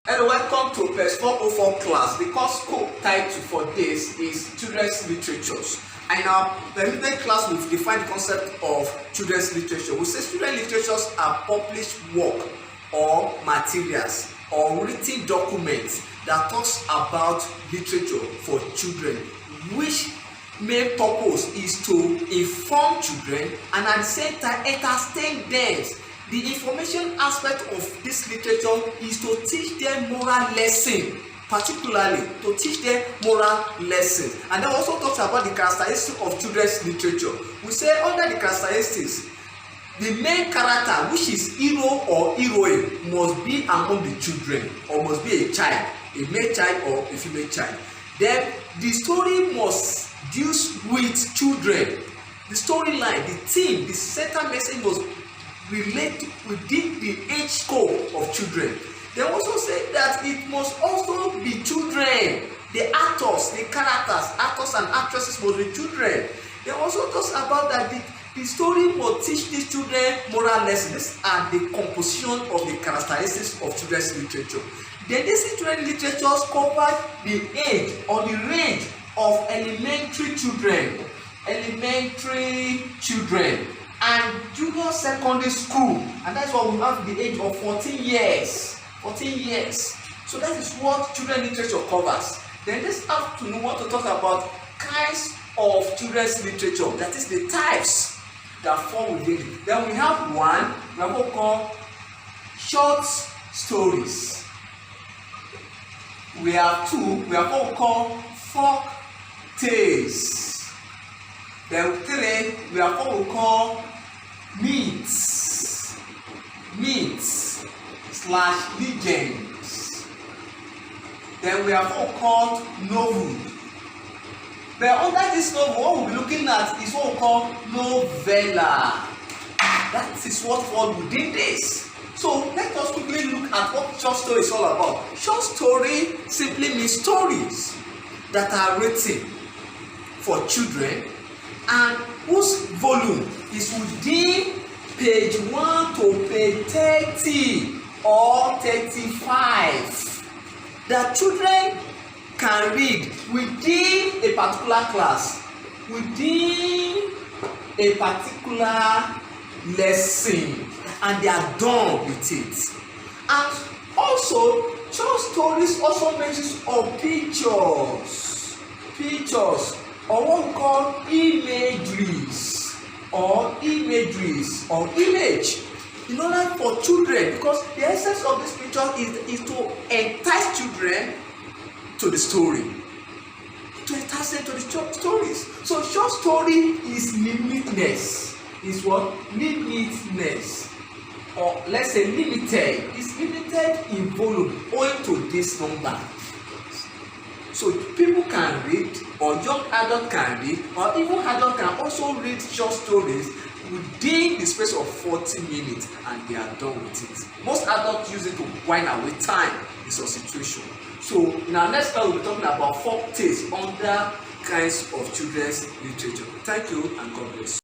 Hello, welcome to PES 404 class. The course code title for this is Children's Literatures. And in our preliminary class, we've defined the concept of children's literature. We say children's literatures are published work or materials or written documents that talks about literature for children, which main purpose is to inform children and at the same time entertain them. The information aspect of this literature is to teach them moral lesson, particularly to teach them moral lessons. And then also talks about the characteristics of children's literature. We say under the characteristics, the main character, which is hero or heroine, must be among the children or must be a child, a male child or a female child. Then the story must deal with children. The storyline, the theme, the center message must relate within the age scope of children. They also say that it must also be children. The actors, the characters, actors and actresses must be children. They also talk about that the story must teach these children moral lessons and the composition of the characteristics of children's literature. Then these children's literatures cover the age or the range of elementary children and junior secondary school, and that's why we have the age of 14 years. So that is what children's literature covers. Then this afternoon we want to talk about kinds of children's literature, that is the types that fall within it. Then we have one we have what we call short stories. We have two, we have what we call folk tales. Then three, we have what we call myths / legends. Then we have what we call novel. But under this novel, what we'll be looking at is what we call novella. That is what falls within this. So let us quickly look at what short story is all about. Short story simply means stories that are written for children and whose volume is within page 1 to page 30 or 35 that children can read within a particular class, within a particular lesson, and they are done with it. And also short stories also make use of pictures or what we call imageries or image in order for children, because the essence of this picture is to entice children to the story, to entice them to the stories. So short story is limitless, is what? Limitless, or let's say limited. It's limited in volume owing to this number. So people can read, or young adult can read, or even adult can also read short stories within the space of 40 minutes and they are done with it. Most adults use it to while away time in some situation. So in our next class we'll be talking about folk tales under kinds of children's literature. Thank you and God bless.